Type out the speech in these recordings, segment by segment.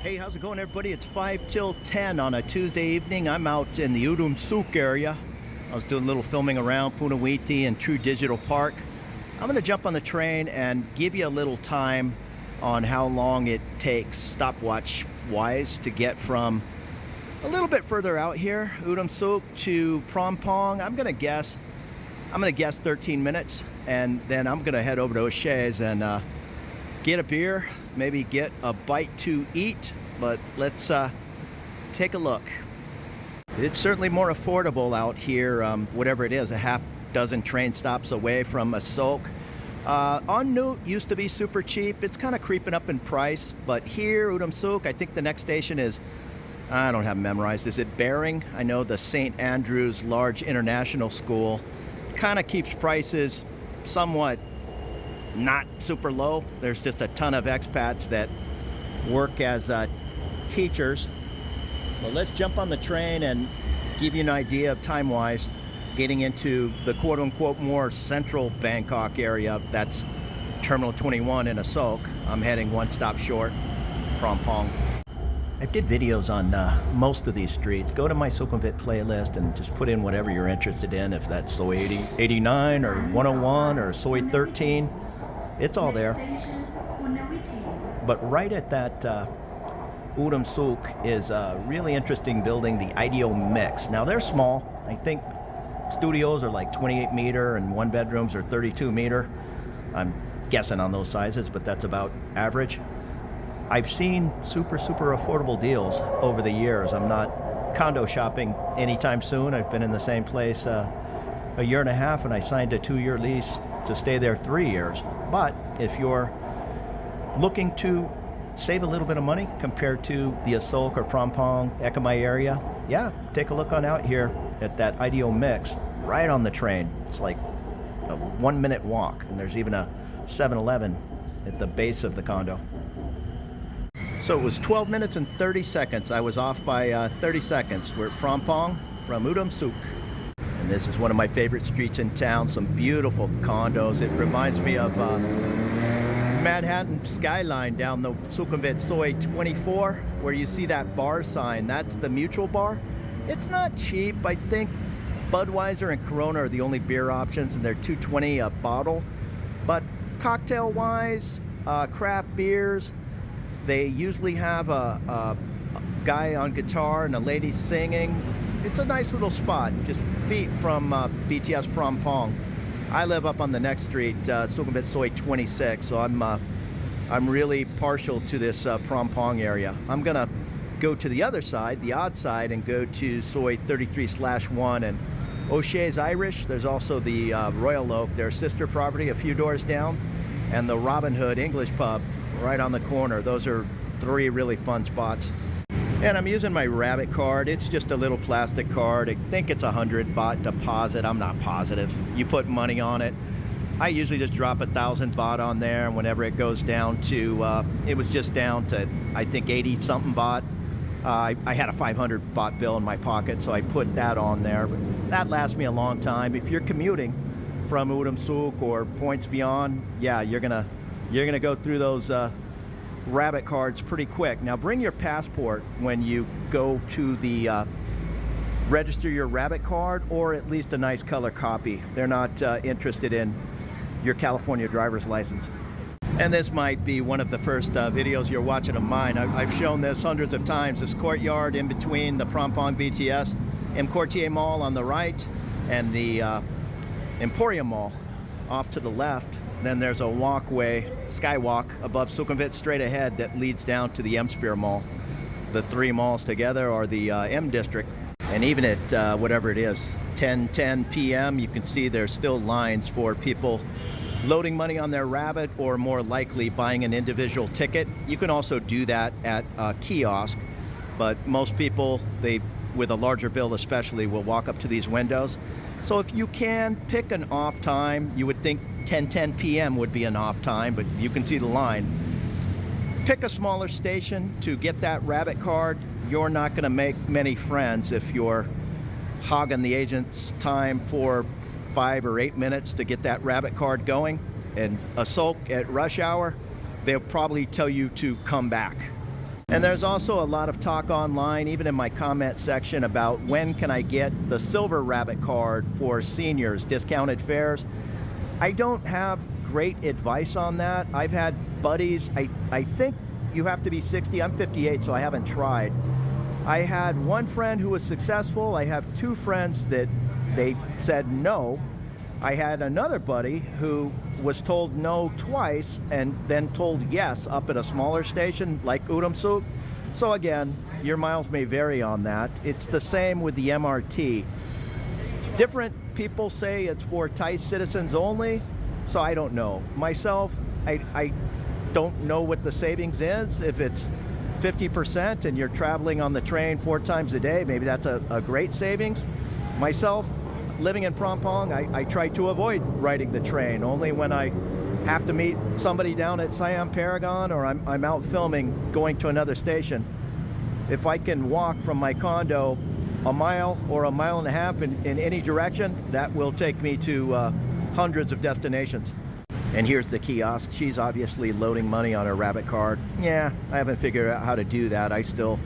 Hey, how's it going, everybody? It's 5 till 10 on a Tuesday evening. I'm out in the Udom Suk area. I was doing a little filming around Punawiti and True Digital Park. I'm going to jump on the train and give you a little time on how long it takes stopwatch-wise to get from a little bit further out here, Udom Suk, to Prompong. I'm going to guess 13 minutes, and then I'm going to head over to O'Shea's and get a beer, maybe get a bite to eat, but let's take a look. It's certainly more affordable out here, whatever it is, a half dozen train stops away from Asok. En Nut used to be super cheap. It's kind of creeping up in price, but here, Udom Suk, I think the next station is, I don't have it memorized, is it Bering? I know the St. Andrew's Large International School kind of keeps prices somewhat not super low. There's just a ton of expats that work as teachers. Well, let's jump on the train and give you an idea of time-wise getting into the quote-unquote more central Bangkok area. That's Terminal 21 in Asok. I'm heading one stop short, Prompong. I did videos on most of these streets. Go to my Sukhumvit playlist and just put in whatever you're interested in, if that's Soi 89 or 101 or Soi 13. It's all there. But right at that Udom Suk is a really interesting building, the Ideal Mix. Now they're small. I think studios are like 28 meter and one bedrooms are 32 meter. I'm guessing on those sizes, but that's about average. I've seen super affordable deals over the years. I'm not condo shopping anytime soon. I've been in the same place a year and a half, and I signed a 2-year lease to stay there 3 years. But if you're looking to save a little bit of money compared to the Asok or Prompong, Ekamai area, yeah, take a look on out here at that Ideal Mix right on the train. It's like a 1-minute walk, and there's even a 7-Eleven at the base of the condo. So it was 12 minutes and 30 seconds. I was off by 30 seconds. We're at Prompong from Udom Suk. And this is one of my favorite streets in town. Some beautiful condos. It reminds me of Manhattan skyline down the Sukhumvit Soi 24, where you see that bar sign. That's the Mutual Bar. It's not cheap. I think Budweiser and Corona are the only beer options, and they're $2.20 a bottle. But cocktail-wise, craft beers, they usually have a guy on guitar and a lady singing. It's a nice little spot, just feet from BTS Prompong. I live up on the next street, Sukhumvit Soi 26, so I'm really partial to this Prompong area. I'm gonna go to the other side, the odd side, and go to Soi 33/1 and O'Shea's Irish. There's also the Royal Oak, their sister property, a few doors down, and the Robin Hood English pub right on the corner. Those are 3 really fun spots. And I'm using my Rabbit card. It's just a little plastic card. I think it's 100 baht deposit. I'm not positive. You put money on it. I usually just drop 1,000 baht on there, and whenever it goes down to, it was just down to, I think, 80 something baht. I had a 500 baht bill in my pocket, so I put that on there. But that lasts me a long time. If you're commuting from Udom Suk or points beyond, yeah, you're gonna go through those Rabbit cards pretty quick. Now bring your passport when you go to the register your Rabbit card, or at least a nice color copy. They're not interested in your California driver's license. And this might be one of the first videos you're watching of mine. I've shown this hundreds of times. This courtyard in between the Prompong BTS, M Quartier Mall on the right, and the Emporium Mall off to the left. Then there's a walkway, skywalk above Sukhumvit straight ahead that leads down to the M Sphere Mall. The 3 malls together are the M District. And even at whatever it is, 10 p.m., you can see there's still lines for people loading money on their Rabbit, or more likely buying an individual ticket. You can also do that at a kiosk, but most people, with a larger bill especially, will walk up to these windows. So if you can pick an off time, you would think 10 p.m. would be an off time, but you can see the line. Pick a smaller station to get that Rabbit card. You're not going to make many friends if you're hogging the agent's time for 5 or 8 minutes to get that Rabbit card going. And Asok at rush hour, they'll probably tell you to come back. And there's also a lot of talk online, even in my comment section, about when can I get the Silver Rabbit card for seniors, discounted fares. I don't have great advice on that. I've had buddies, I think you have to be 60. I'm 58, so I haven't tried. I had one friend who was successful. I have two friends that they said no. I had another buddy who was told no twice and then told yes up at a smaller station like Udamsuk. So again, your miles may vary on that. It's the same with the MRT. Different people say it's for Thai citizens only, so I don't know. Myself, I don't know what the savings is. If it's 50% and you're traveling on the train 4 times a day, maybe that's a great savings. Myself, living in Phrom Phong, I try to avoid riding the train. Only when I have to meet somebody down at Siam Paragon or I'm out filming going to another station. If I can walk from my condo a mile or a mile and a half in any direction, that will take me to hundreds of destinations. And here's the kiosk. She's obviously loading money on her Rabbit card. Yeah, I haven't figured out how to do that. I still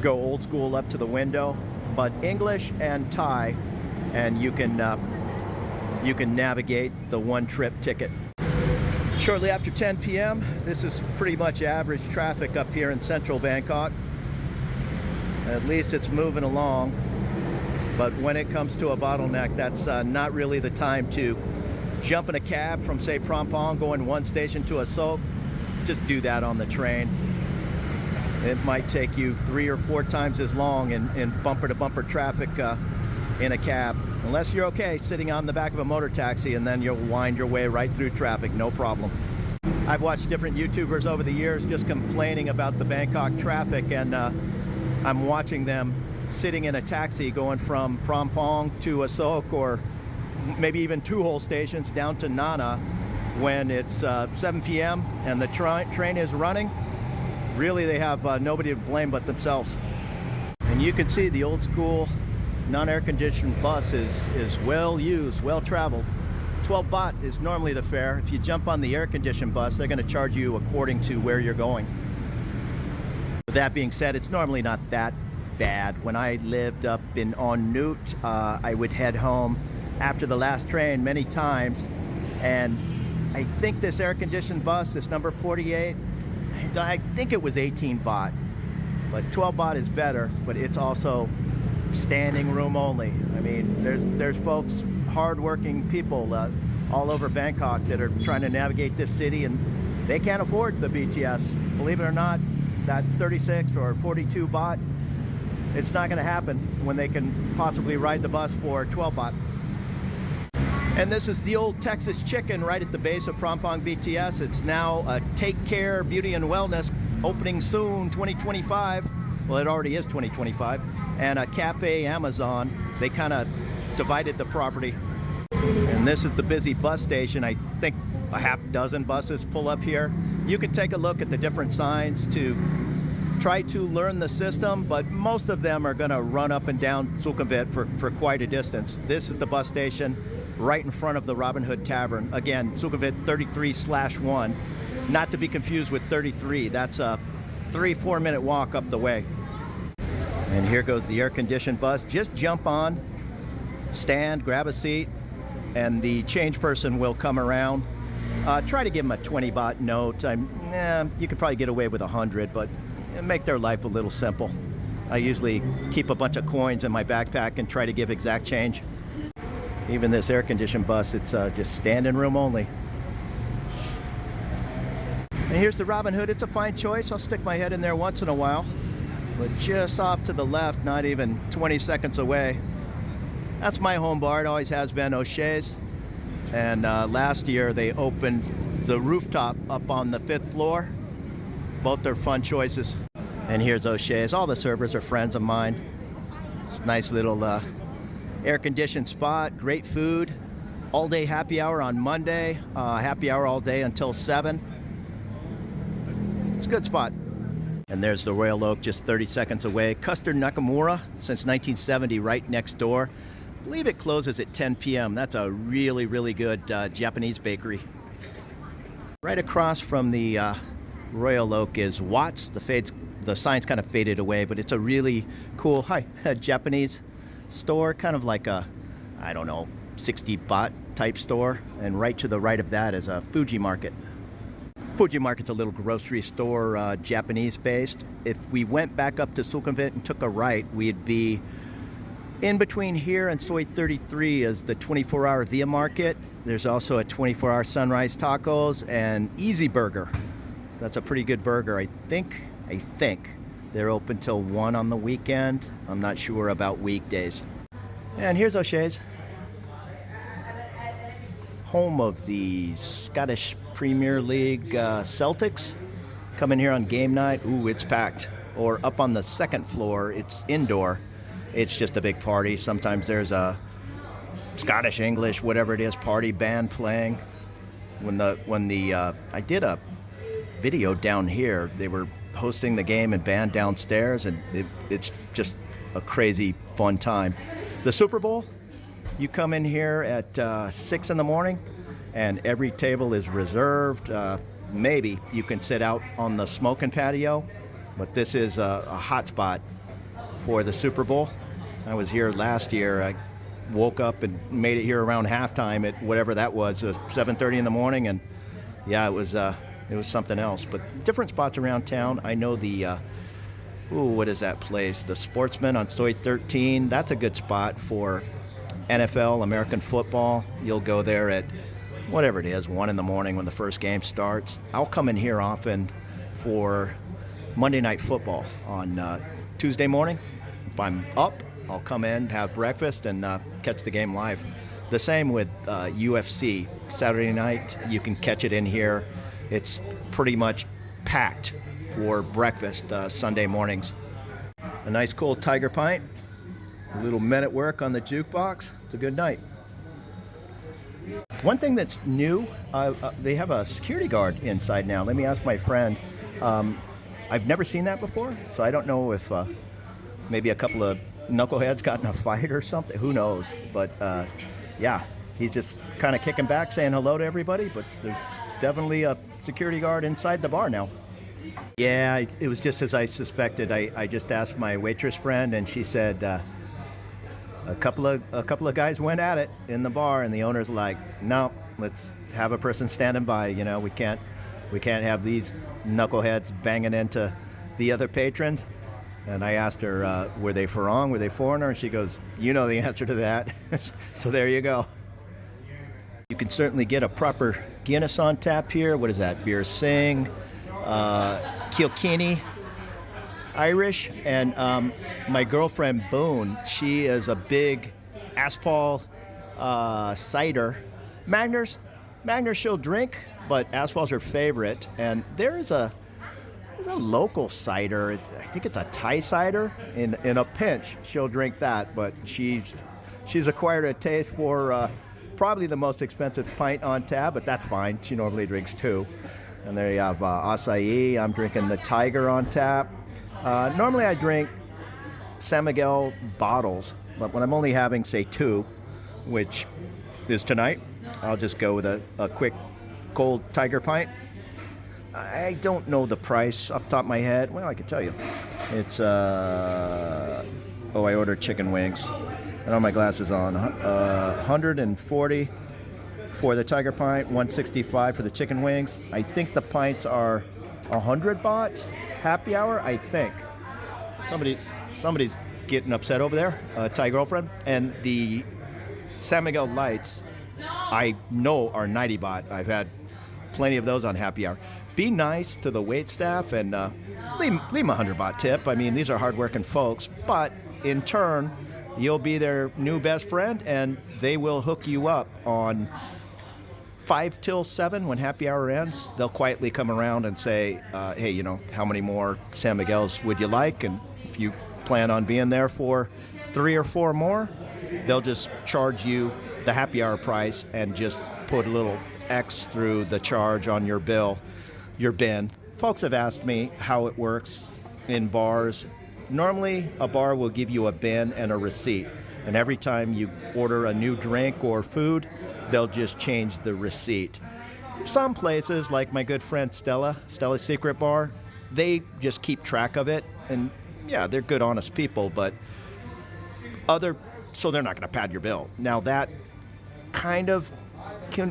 go old school up to the window, but English and Thai, and you can navigate the one-trip ticket. Shortly after 10 p.m., this is pretty much average traffic up here in central Bangkok. At least it's moving along. But when it comes to a bottleneck, that's not really the time to jump in a cab from, say, Phrom Phong, going one station to a Sok. Just do that on the train. It might take you 3 or 4 times as long in bumper-to-bumper traffic in a cab, unless you're okay sitting on the back of a motor taxi, and then you'll wind your way right through traffic, no problem. I've watched different YouTubers over the years just complaining about the Bangkok traffic, and I'm watching them sitting in a taxi going from Phrom Phong to a Sok, or maybe even 2 whole stations down to Nana when it's 7 p.m. and the train is running. Really, they have nobody to blame but themselves. And you can see the old school non-air conditioned bus is well used, well traveled. 12 baht is normally the fare. If you jump on the air conditioned bus, they're going to charge you according to where you're going. With that being said, it's normally not that bad. When I lived up in On Nut, I would head home after the last train many times, and I think this air conditioned bus, this number 48, I think it was 18 baht, but 12 baht is better, but it's also standing room only. I mean, there's folks, hardworking people all over Bangkok that are trying to navigate this city, and they can't afford the BTS. Believe it or not, that 36 or 42 baht, it's not going to happen when they can possibly ride the bus for 12 baht. And this is the old Texas Chicken right at the base of Phrom Phong BTS. It's now a Take Care Beauty and Wellness, opening soon, 2025. Well, it already is 2025. And a Cafe Amazon. They kind of divided the property. And this is the busy bus station. I think a half dozen buses pull up here. You can take a look at the different signs to try to learn the system, but most of them are going to run up and down Sukhumvit for quite a distance. This is the bus station right in front of the Robin Hood Tavern. Again, Sukhumvit 33/1, not to be confused with 33. That's a 3-4 minute walk up the way. And here goes the air-conditioned bus. Just jump on, stand, grab a seat, and the change person will come around. Try to give them a 20 baht note. You could probably get away with 100, but make their life a little simple. I usually keep a bunch of coins in my backpack and try to give exact change. Even this air-conditioned bus, it's just standing room only. And here's the Robin Hood. It's a fine choice. I'll stick my head in there once in a while. But just off to the left, not even 20 seconds away, that's my home bar. It always has been, O'Shea's. And last year they opened the rooftop up on the 5th floor. Both are fun choices. And here's O'Shea's. All the servers are friends of mine. It's a nice little air-conditioned spot, great food. All-day happy hour on Monday. Happy hour all day until 7. It's a good spot. And there's the Royal Oak just 30 seconds away. Custard Nakamura since 1970 right next door. I believe it closes at 10 p.m. That's a really, really good Japanese bakery. Right across from the Royal Oak is Watts, the the sign's kind of faded away, but it's a really cool, Japanese store, kind of like a, I don't know, 60 baht type store. And right to the right of that is a Fuji Market. Fuji Market's a little grocery store, Japanese based. If we went back up to Sukhumvit and took a right, we'd be in between here and Soi 33 is the 24-hour Via Market. There's also a 24-hour Sunrise Tacos and Easy Burger. That's a pretty good burger. I think they're open till 1 on the weekend. I'm not sure about weekdays. And here's O'Shea's, home of the Scottish Premier League Celtics. Come in here on game night. Ooh, it's packed. Or up on the second floor, it's indoor. It's just a big party. Sometimes there's a Scottish, English, whatever it is, party band playing. I did a video down here. They were hosting the game and band downstairs, and it's just a crazy fun time. The Super Bowl, you come in here at 6 in the morning, and every table is reserved. Maybe you can sit out on the smoking patio, but this is a hot spot for the Super Bowl. I was here last year. I woke up and made it here around halftime at whatever that was, 7:30 in the morning, and yeah, it was something else. But different spots around town. I know the what is that place? The Sportsman on Soi 13. That's a good spot for NFL, American football. You'll go there at whatever it is, 1 in the morning when the first game starts. I'll come in here often for Monday Night Football on Tuesday morning. If I'm up, I'll come in, have breakfast, and catch the game live. The same with UFC. Saturday night, you can catch it in here. It's pretty much packed for breakfast Sunday mornings. A nice cold Tiger pint, a little Men at Work on the jukebox. It's a good night. One thing that's new, they have a security guard inside now. Let me ask my friend. I've never seen that before, so I don't know if maybe a couple of knuckleheads got in a fight or something. Who knows? But yeah, he's just kind of kicking back, saying hello to everybody. But there's definitely a security guard inside the bar now. Yeah, it was just as I suspected. I just asked my waitress friend, and she said a couple of guys went at it in the bar, and the owner's like, no, let's have a person standing by. You know, we can't have these knuckleheads banging into the other patrons. And I asked her, were they Farang? Were they foreigner? And she goes, you know the answer to that. So there you go. You can certainly get a proper Guinness on tap here. What is that? Beer Sing, Kilkenny, Irish. And my girlfriend Boone, she is a big Aspal cider. Magners she'll drink, but Aspal's her favorite. And there's a local cider. I think it's a Thai cider. In a pinch, she'll drink that. But she's acquired a taste for probably the most expensive pint on tap. But that's fine. She normally drinks 2. And there you have acai. I'm drinking the Tiger on tap. Normally I drink San Miguel bottles, but when I'm only having, say, 2, which is tonight, I'll just go with a quick cold Tiger pint. I don't know the price off the top of my head. Well, I can tell you. It's, I ordered chicken wings. I don't have my glasses on. 140 for the Tiger pint, 165 for the chicken wings. I think the pints are 100 baht, happy hour, I think. Somebody's getting upset over there, Thai girlfriend. And the San Miguel Lights, I know are 90 baht. I've had plenty of those on happy hour. Be nice to the wait staff and leave them a 100 baht tip. I mean, these are hardworking folks, but in turn, you'll be their new best friend, and they will hook you up on 5 till 7 when happy hour ends. They'll quietly come around and say, hey, you know, how many more San Miguels would you like? And if you plan on being there for 3 or 4 more, they'll just charge you the happy hour price and just put a little X through the charge on your bill, your bin. Folks have asked me how it works in bars. Normally, a bar will give you a bin and a receipt. And every time you order a new drink or food, they'll just change the receipt. Some places, like my good friend Stella's Secret Bar, they just keep track of it, and yeah, they're good, honest people, but so they're not going to pad your bill. Now that kind of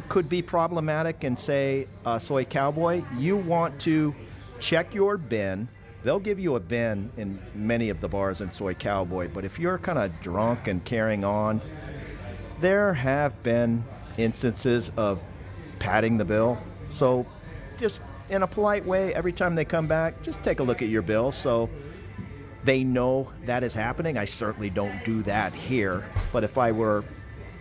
could be problematic in, say, Soy Cowboy. You want to check your bin. They'll give you a bin in many of the bars in Soy Cowboy, but if you're kind of drunk and carrying on, there have been instances of padding the bill. So just in a polite way, every time they come back, just take a look at your bill so they know that is happening. I certainly don't do that here, but if I were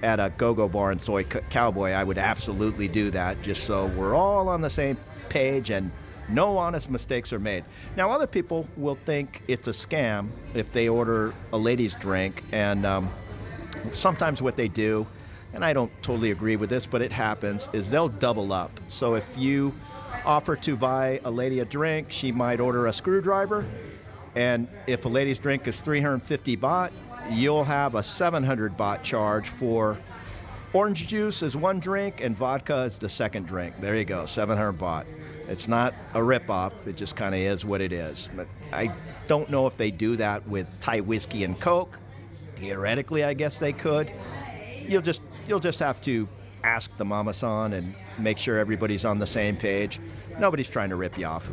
at a go-go bar in Soy Cowboy, I would absolutely do that, just so we're all on the same page and no honest mistakes are made. Now, other people will think it's a scam if they order a ladies' drink, and sometimes what they do, and I don't totally agree with this, but it happens, is they'll double up. So if you offer to buy a lady a drink, she might order a screwdriver, and if a lady's drink is 350 baht, you'll have a 700 baht charge for orange juice as one drink and vodka as the second drink. There you go, 700 baht. It's not a ripoff, it just kind of is what it is. But I don't know if they do that with Thai whiskey and Coke. Theoretically, I guess they could. You'll just have to ask the mama-san and make sure everybody's on the same page. Nobody's trying to rip you off.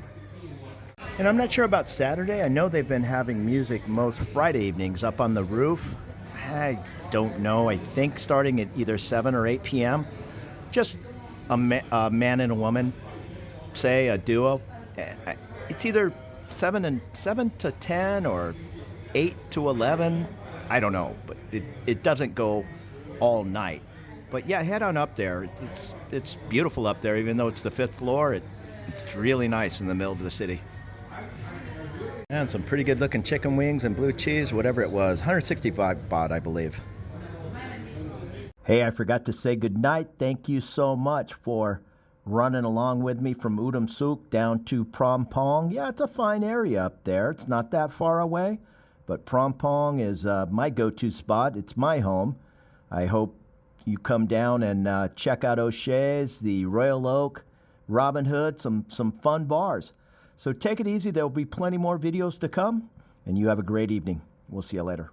And I'm not sure about Saturday. I know they've been having music most Friday evenings up on the roof. I don't know. I think starting at either 7 or 8 p.m. Just a man and a woman, say a duo. It's either 7 to 10 or 8 to 11. I don't know, but it doesn't go all night. But yeah, head on up there. It's beautiful up there, even though it's the 5th floor. It's really nice in the middle of the city. And some pretty good looking chicken wings and blue cheese, whatever it was. 165 baht, I believe. Hey, I forgot to say goodnight. Thank you so much for running along with me from Udom Suk down to Phrom Phong. Yeah, it's a fine area up there. It's not that far away, but Phrom Phong is my go-to spot. It's my home. I hope you come down and check out O'Shea's, the Royal Oak, Robin Hood, some fun bars. So take it easy. There will be plenty more videos to come, and you have a great evening. We'll see you later.